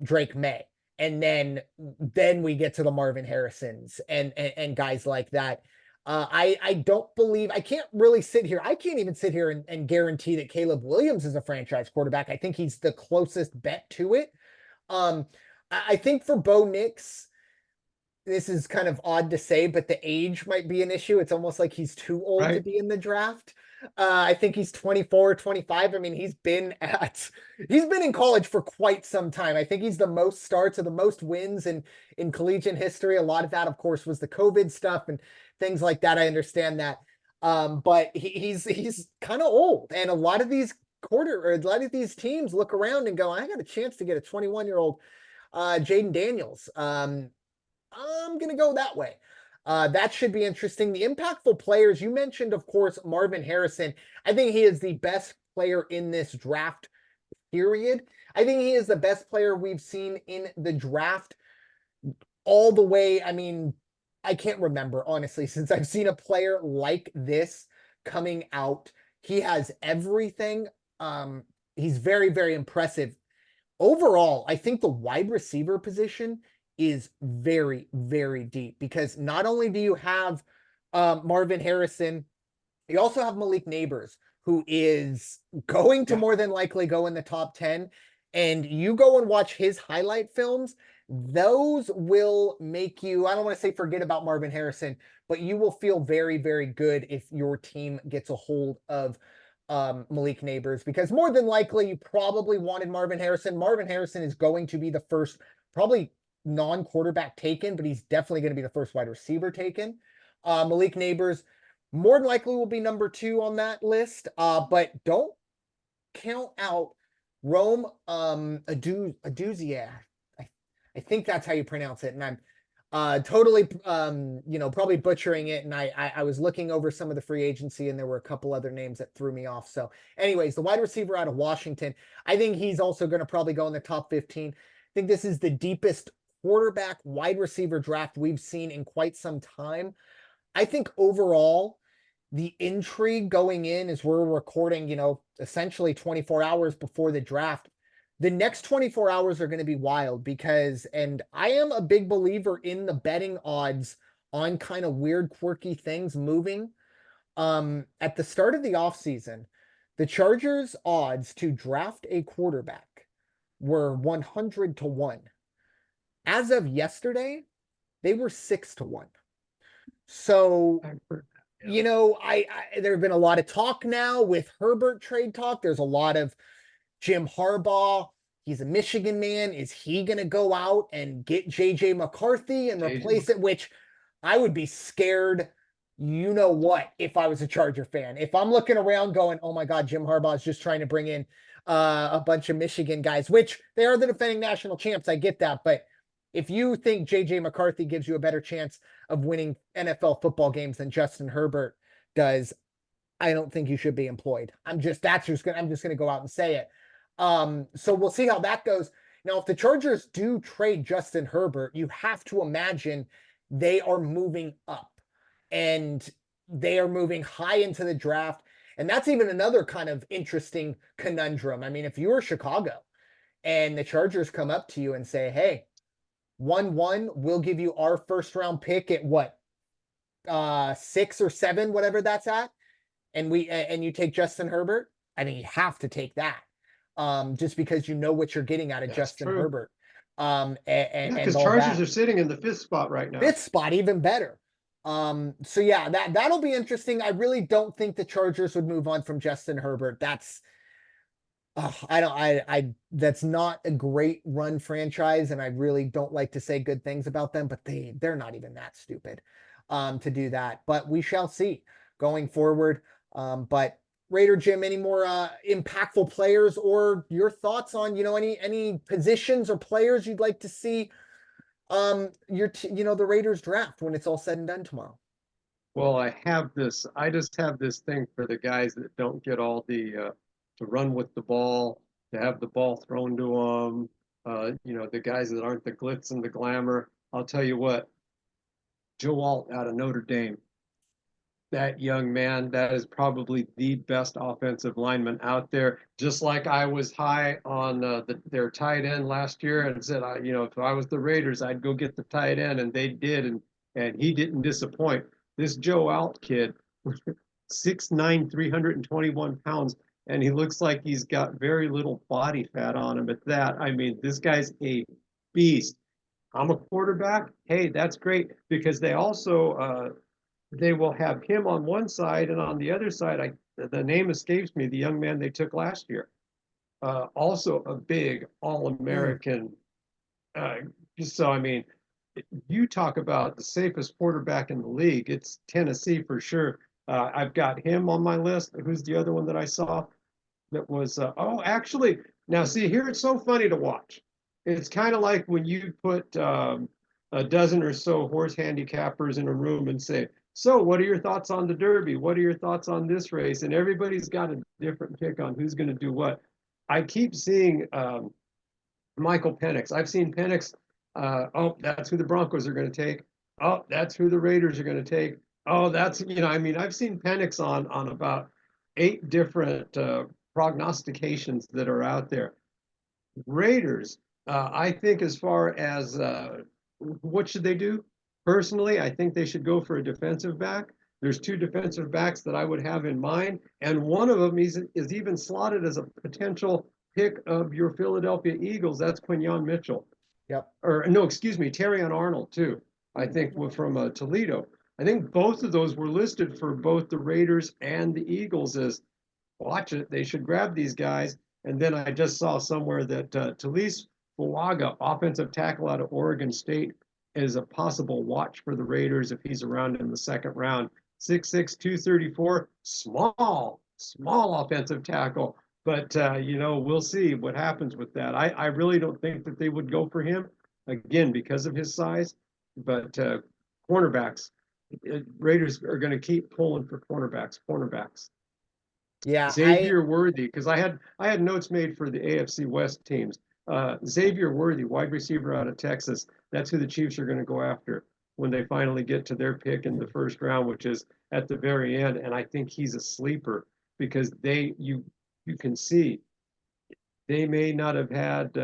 Drake May. And then we get to the Marvin Harrisons and guys like that. I don't believe I can't really sit here. I can't even sit here and guarantee that Caleb Williams is a franchise quarterback. I think he's the closest bet to it. Um, I think for Bo Nix, this is kind of odd to say, but the age might be an issue. It's almost like he's too old to Right. be in the draft. I think he's 24 or 25. I mean, he's been in college for quite some time. I think he's the most starts or the most wins in collegiate history. A lot of that, of course, was the COVID stuff and things like that. I understand that. But he's kind of old. And a lot of these teams look around and go, I got a chance to get a 21-year-old Jaden Daniels. I'm going to go that way. That should be interesting. The impactful players, you mentioned, of course, Marvin Harrison. I think he is the best player in this draft, period. I think he is the best player we've seen in the draft all the way. I mean, I can't remember, honestly, since I've seen a player like this coming out. He has everything. He's very, very impressive. Overall, I think the wide receiver position is very, very deep because not only do you have Marvin Harrison, you also have Malik Neighbors, who is going to Yeah. more than likely go in the top 10. And you go and watch his highlight films, those will make you, I don't want to say forget about Marvin Harrison, but you will feel very, very good if your team gets a hold of Malik Neighbors, because more than likely you probably wanted Marvin Harrison. Marvin Harrison is going to be the first, probably non-quarterback taken, but he's definitely going to be the first wide receiver taken. Malik Neighbors more than likely will be number 2 on that list. But don't count out Rome Aduzia. I think that's how you pronounce it. And I'm totally probably butchering it. And I was looking over some of the free agency and there were a couple other names that threw me off. So anyways, the wide receiver out of Washington, I think he's also going to probably go in the top 15. I think this is the deepest quarterback wide receiver draft we've seen in quite some time. I think overall, the intrigue going in as we're recording, essentially 24 hours before the draft. The next 24 hours are going to be wild because, and I am a big believer in the betting odds on kind of weird, quirky things moving. At the start of the offseason, the Chargers' odds to draft a quarterback were 100 to 1. As of yesterday, they were 6 to 1. So I've heard that. Yeah. there have been a lot of talk now with Herbert trade talk. There's a lot of Jim Harbaugh. He's a Michigan man. Is he going to go out and get JJ McCarthy and replace it? Which I would be scared. You know what? If I was a Charger fan, if I'm looking around going, oh my God, Jim Harbaugh is just trying to bring in a bunch of Michigan guys, which they are the defending national champs. I get that. But if you think JJ McCarthy gives you a better chance of winning NFL football games than Justin Herbert does, I don't think you should be employed. I'm just going to go out and say it. So we'll see how that goes. Now, if the Chargers do trade Justin Herbert, you have to imagine they are moving up and they are moving high into the draft. And that's even another kind of interesting conundrum. I mean, if you were Chicago and the Chargers come up to you and say, hey, 1-1, we'll give you our first round pick at what, 6 or 7, whatever that's at, and you take Justin Herbert, I mean, you have to take that. Just because you know what you're getting out of That's Justin true. Herbert. Yeah, And because all Chargers that. are sitting in the 5th spot right now. Fifth spot, even better. So yeah, that'll be interesting. I really don't think the Chargers would move on from Justin Herbert. That's I don't I that's not a great run franchise, and I really don't like to say good things about them, but they're not even that stupid to do that. But we shall see going forward. But Raider Jim, any more impactful players, or your thoughts on, any positions or players you'd like to see the Raiders draft when it's all said and done tomorrow? Well, I just have this thing for the guys that don't get all the to run with the ball, to have the ball thrown to them, the guys that aren't the glitz and the glamour. I'll tell you what, Joe Alt out of Notre Dame, that young man, that is probably the best offensive lineman out there. Just like I was high on their tight end last year and said, if I was the Raiders, I'd go get the tight end, and they did, and he didn't disappoint. This Joe Alt kid, 6'9", 321 pounds, and he looks like he's got very little body fat on him at that. I mean, this guy's a beast. I'm a quarterback. Hey, that's great, because they will have him on one side, and on the other side, the name escapes me, the young man they took last year. Also a big Mm, All-American. Uh, so, I mean, you talk about the safest quarterback in the league. It's Tennessee for sure. I've got him on my list. Who's the other one that I saw that was, actually, now see, here it's so funny to watch. It's kind of like when you put a dozen or so horse handicappers in a room and say, so what are your thoughts on the Derby? What are your thoughts on this race? And everybody's got a different pick on who's going to do what. I keep seeing Michael Penix. I've seen Penix. That's who the Broncos are going to take. Oh, that's who the Raiders are going to take. Oh, I mean, I've seen Penix on about 8 different prognostications that are out there. Raiders, I think as far as what should they do? Personally, I think they should go for a defensive back. There's 2 defensive backs that I would have in mind, and one of them is even slotted as a potential pick of your Philadelphia Eagles. That's Quinyon Mitchell. yep. Or no, excuse me, Terrion Arnold too. I think from Toledo. I think both of those were listed for both the Raiders and the Eagles as watch it. They should grab these guys. And then I just saw somewhere that Talise Fuaga, offensive tackle out of Oregon State, is a possible watch for the Raiders if he's around in the second round. 6'6", 234, small offensive tackle. But, we'll see what happens with that. I really don't think that they would go for him, again, because of his size. But cornerbacks, Raiders are going to keep pulling for cornerbacks. Yeah, Xavier Worthy, because I had notes made for the AFC West teams. Xavier Worthy, wide receiver out of Texas. That's who the Chiefs are going to go after when they finally get to their pick in the first round, which is at the very end. And I think he's a sleeper because you can see they may not have had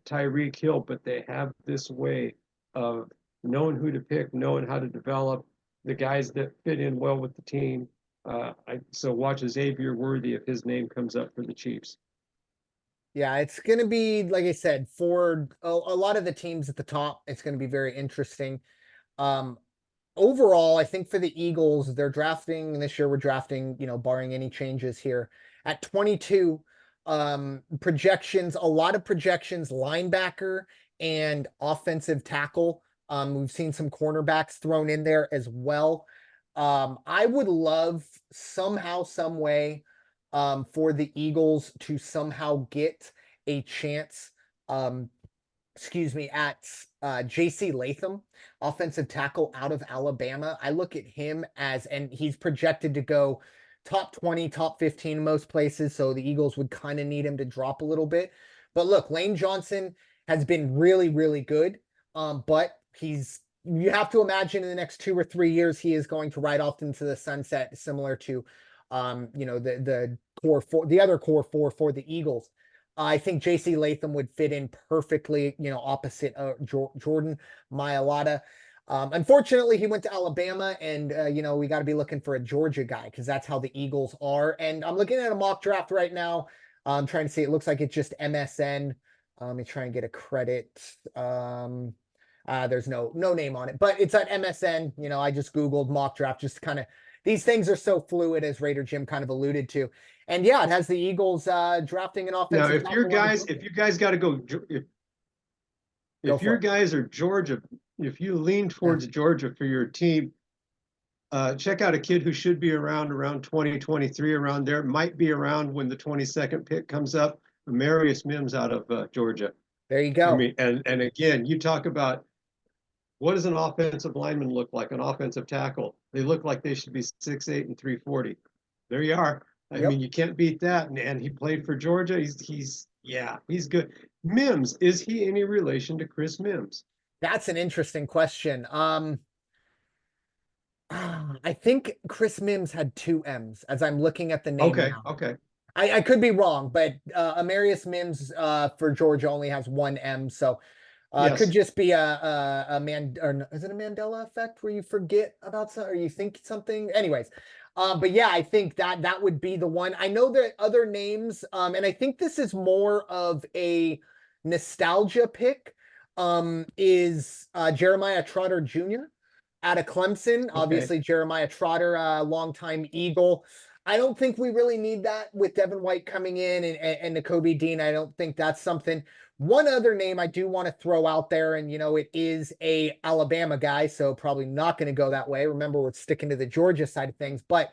Tyreek Hill, but they have this way of knowing who to pick, knowing how to develop the guys that fit in well with the team. So watch Xavier Worthy if his name comes up for the Chiefs. yeah, it's gonna be, like I said, for a lot of the teams at the top, it's gonna be very interesting. Um, Overall, I think for the Eagles, they're drafting this year. We're drafting, barring any changes here at 22. Projections, a lot of projections, linebacker and offensive tackle. We've seen some cornerbacks thrown in there as well. I would love somehow, some way, for the Eagles to somehow get a chance. Um, at JC Latham, offensive tackle out of Alabama. I look at him and he's projected to go top 20, top 15 in most places. So the Eagles would kind of need him to drop a little bit. But look, Lane Johnson has been really, really good. But you have to imagine in the next 2 or 3 years, he is going to ride off into the sunset, similar to the core four, the other core four for the Eagles. I think JC Latham would fit in perfectly, opposite Jordan Mailata. Unfortunately, he went to Alabama, and we got to be looking for a Georgia guy because that's how the Eagles are. And I'm looking at a mock draft right now. I'm trying to see. It looks like it's just MSN. Let me try and get a credit. There's no name on it, but it's at MSN. I just Googled mock draft, just kind of, these things are so fluid, as Raider Jim kind of alluded to. And yeah, it has the Eagles drafting an Now, offensive tackle. if you guys got to go, if your guys are Georgia, if you lean towards Georgia for your team, check out a kid who should be around 2023, around there. Might be around when the 22nd pick comes up. Marius Mims out of Georgia. There you go. I mean, and again, you talk about what does an offensive lineman look like? An offensive tackle. They look like they should be 6'8" and 340. There you are. I mean, you can't beat that. And he played for Georgia. He's good. Mims, is he any relation to Chris Mims? That's an interesting question. I think Chris Mims had 2 M's as I'm looking at the name now. Okay. I could be wrong, but Amarius Mims for Georgia only has 1 M, so Yes. could just be a man, or is it a Mandela effect where you forget about something or you think something? Anyways, but yeah, I think that would be the one. I know there are other names, and I think this is more of a nostalgia pick. Is Jeremiah Trotter Jr. out of Clemson. Obviously, Jeremiah Trotter, longtime Eagle. I don't think we really need that with Devin White coming in and Nakobe Dean. I don't think that's something. One other name I do want to throw out there, and it is a Alabama guy, so probably not going to go that way. Remember, we're sticking to the Georgia side of things, but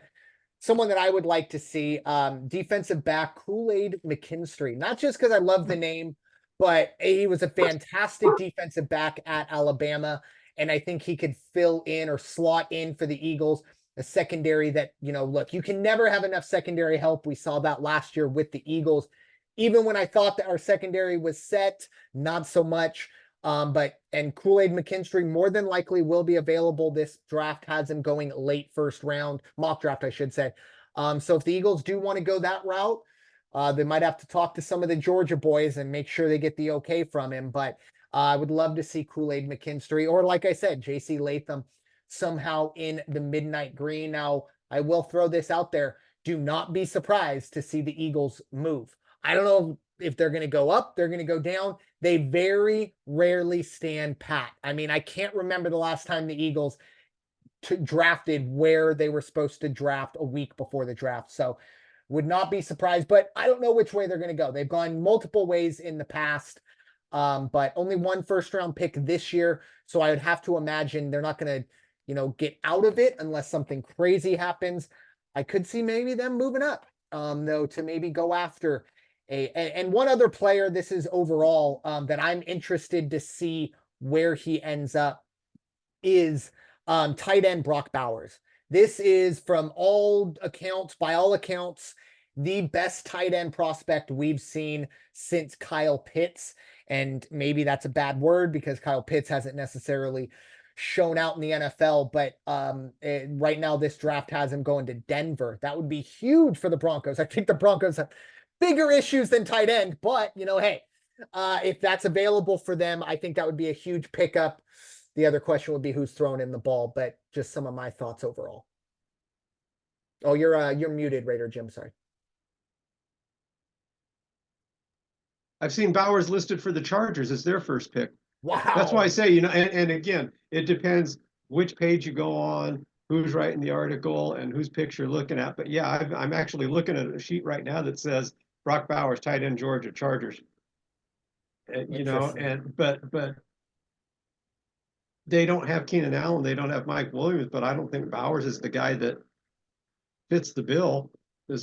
someone that I would like to see, defensive back Kool-Aid McKinstry. Not just because I love the name, but he was a fantastic defensive back at Alabama, and I think he could fill in or slot in for the Eagles. A secondary that, look, you can never have enough secondary help. We saw that last year with the Eagles. Even when I thought that our secondary was set, not so much. And Kool-Aid McKinstry more than likely will be available. This draft has him going late first round, mock draft, I should say. So if the Eagles do want to go that route, they might have to talk to some of the Georgia boys and make sure they get the okay from him. But I would love to see Kool-Aid McKinstry, or like I said, JC Latham somehow in the midnight green. Now, I will throw this out there. Do not be surprised to see the Eagles move. I don't know if they're going to go up, they're going to go down. They very rarely stand pat. I mean, I can't remember the last time the Eagles drafted where they were supposed to draft a week before the draft. So would not be surprised, but I don't know which way they're going to go. They've gone multiple ways in the past, but only 1 first-round pick this year. So I would have to imagine they're not going to, get out of it unless something crazy happens. I could see maybe them moving up, though, to maybe go after and one other player. This is overall that I'm interested to see where he ends up is tight end Brock Bowers. This is from all accounts, by all accounts, the best tight end prospect we've seen since Kyle Pitts. And maybe that's a bad word because Kyle Pitts hasn't necessarily shown out in the NFL, but right now this draft has him going to Denver. That would be huge for the Broncos. I think the Broncos have bigger issues than tight end, but hey, if that's available for them, I think that would be a huge pickup. The other question would be who's throwing in the ball, but just some of my thoughts overall. Oh, you're muted, Raider Jim. Sorry. I've seen Bowers listed for the Chargers as their first pick. Wow. That's why I say, and again, it depends which page you go on, who's writing the article, and whose picture you're looking at. But yeah, I'm actually looking at a sheet right now that says Brock Bowers, tight end, Georgia, Chargers. But they don't have Keenan Allen, they don't have Mike Williams, but I don't think Bowers is the guy that fits the bill.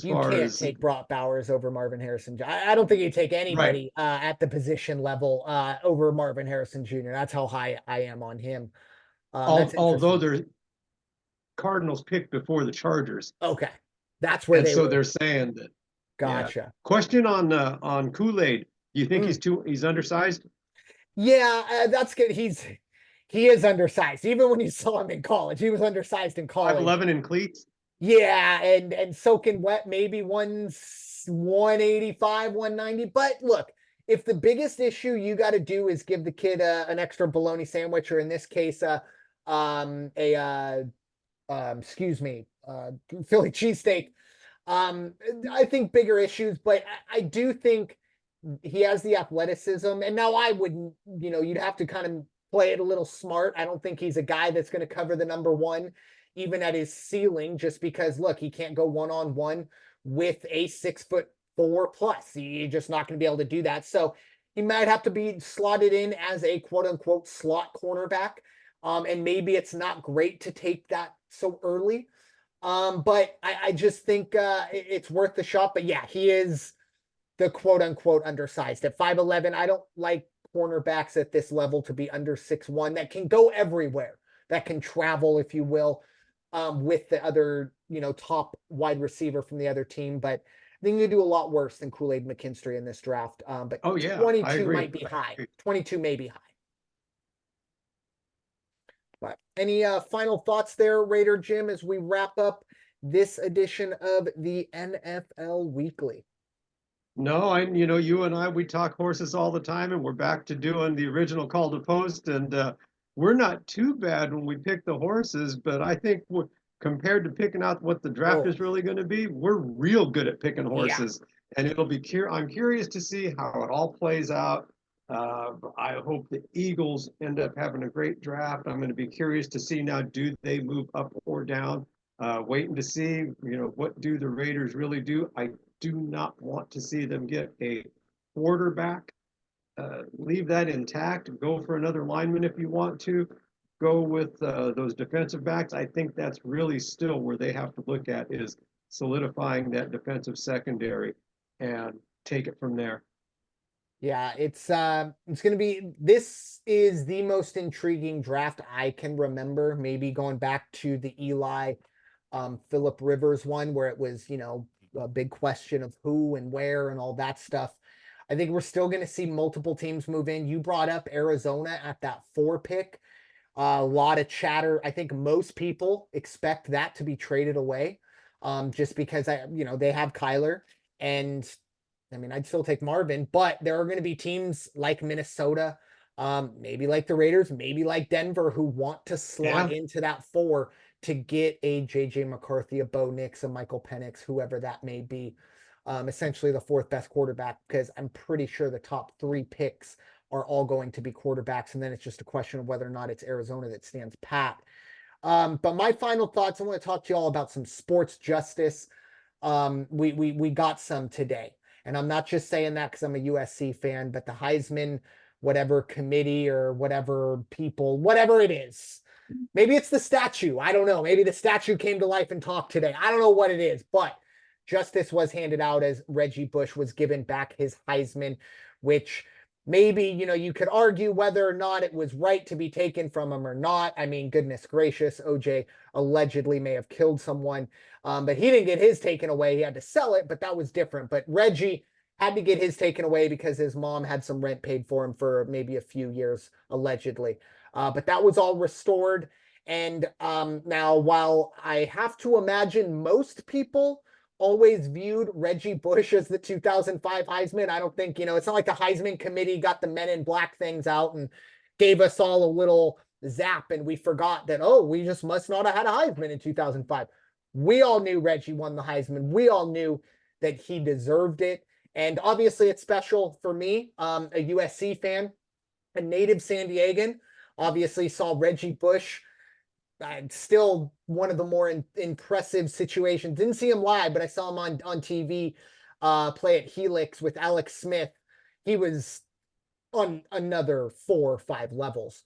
You can't take Brock Bowers over Marvin Harrison. I don't think you take anybody at the position level over Marvin Harrison Jr. That's how high I am on him. Although there's Cardinals picked before the Chargers. Okay, that's where they're saying that. Gotcha. Yeah. Question on Kool-Aid. Do you think he's undersized? Yeah, that's good. He is undersized. Even when you saw him in college, he was undersized in college. 5'11" in cleats. Yeah, and soaking wet, maybe 185, 190. But look, if the biggest issue you got to do is give the kid an extra bologna sandwich, or in this case, a excuse me, Philly cheesesteak. Um, I think bigger issues, but I do think he has the athleticism. And now I wouldn't, you'd have to kind of play it a little smart. I don't think he's a guy that's going to cover the number one, even at his ceiling, just because look, he can't go 1-on-1 with a 6'4" plus. You're just not going to be able to do that. So he might have to be slotted in as a quote unquote slot cornerback. And maybe it's not great to take that so early. But I just think it's worth the shot. But yeah, he is the quote unquote undersized at 5'11". I don't like cornerbacks at this level to be under 6'1" that can go everywhere, that can travel, if you will, with the other, top wide receiver from the other team. But I think you do a lot worse than Kool-Aid McKinstry in this draft. But Oh yeah, I 22 agree. might be high. 22 may be high. But any final thoughts there, Raider Jim, as we wrap up this edition of the NFL Weekly? No, you and I, we talk horses all the time, and we're back to doing the original call to post, and we're not too bad when we pick the horses, but I think compared to picking out what the draft Oh, is really going to be, we're real good at picking yeah. horses, and I'm curious to see how it all plays out. I hope the Eagles end up having a great draft. I'm going to be curious to see now, do they move up or down? Waiting to see, what do the Raiders really do? I do not want to see them get a quarterback. Leave that intact. Go for another lineman if you want to. Go with those defensive backs. I think that's really still where they have to look at, is solidifying that defensive secondary and take it from there. Yeah, it's gonna be, this is the most intriguing draft I can remember, maybe going back to the Eli Philip Rivers one, where it was, a big question of who and where and all that stuff. I think we're still gonna see multiple teams move in. You brought up Arizona at that 4 pick. A lot of chatter. I think most people expect that to be traded away. Just because they have Kyler, and I mean, I'd still take Marvin, but there are going to be teams like Minnesota, maybe like the Raiders, maybe like Denver, who want to slot Yeah, into that 4 to get a JJ McCarthy, a Bo Nix, a Michael Penix, whoever that may be. Essentially the 4th best quarterback, because I'm pretty sure the top 3 picks are all going to be quarterbacks. And then it's just a question of whether or not it's Arizona that stands pat. But my final thoughts, I want to talk to you all about some sports justice. We got some today. And I'm not just saying that because I'm a USC fan, but the Heisman, whatever committee or whatever people, whatever it is. Maybe it's the statue. I don't know. Maybe the statue came to life and talked today. I don't know what it is, but justice was handed out as Reggie Bush was given back his Heisman, which maybe, you could argue whether or not it was right to be taken from him or not. I mean, goodness gracious, OJ allegedly may have killed someone. But he didn't get his taken away. He had to sell it, but that was different. But Reggie had to get his taken away because his mom had some rent paid for him for maybe a few years, allegedly. But that was all restored. And now, while I have to imagine most people always viewed Reggie Bush as the 2005 Heisman, I don't think, it's not like the Heisman committee got the Men in Black things out and gave us all a little zap and we forgot that, oh, we just must not have had a Heisman in 2005. We all knew Reggie won the Heisman. We all knew that he deserved it. And obviously, it's special for me, a USC fan, a native San Diegan. Obviously, saw Reggie Bush. Still one of the more impressive situations. Didn't see him live, but I saw him on TV play at Helix with Alex Smith. He was on another 4 or 5 levels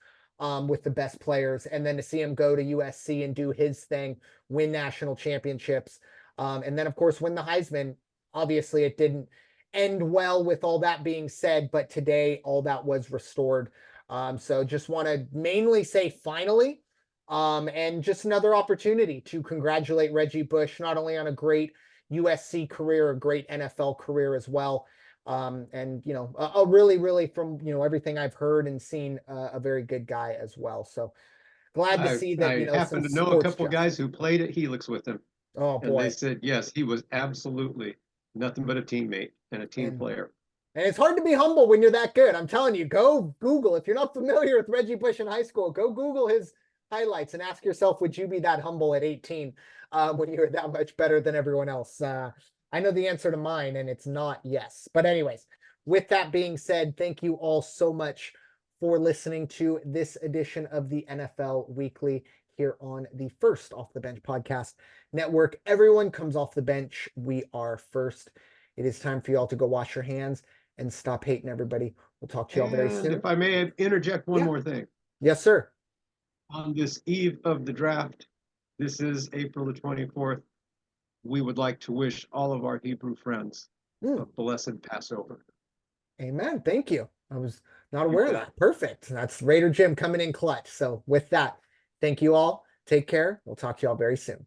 with the best players. And then to see him go to USC and do his thing, win national championships, and then, of course, win the Heisman. Obviously, it didn't end well with all that being said, but today all that was restored. So just want to mainly say finally, and just another opportunity to congratulate Reggie Bush, not only on a great USC career, a great NFL career as well. And a really, really, from everything I've heard and seen, a very good guy as well. So glad to I see that I some happen to know a sports couple justice. guys who played at Helix with him. Oh And they boy. said, yes, he was absolutely nothing but a teammate and a team And player. And it's hard to be humble when you're that good. I'm telling you, go Google. If you're not familiar with Reggie Bush in high school, go Google his highlights and ask yourself, would you be that humble at 18 when you're that much better than everyone else? I know the answer to mine, and it's not yes. But anyways, with that being said, thank you all so much for listening to this edition of the NFL Weekly here on the First Off the Bench podcast network. Everyone comes off the bench. We are first. It is time for you all to go wash your hands and stop hating everybody. We'll talk to you all very And soon. if I may interject one Yeah. more thing. Yes, sir. On this eve of the draft, this is April the 24th. We would like to wish all of our Hebrew friends a blessed Passover. Amen. Thank you. I was not You aware of bet. that. Perfect. That's Raider Jim coming in clutch. So with that, thank you all. Take care. We'll talk to you all very soon.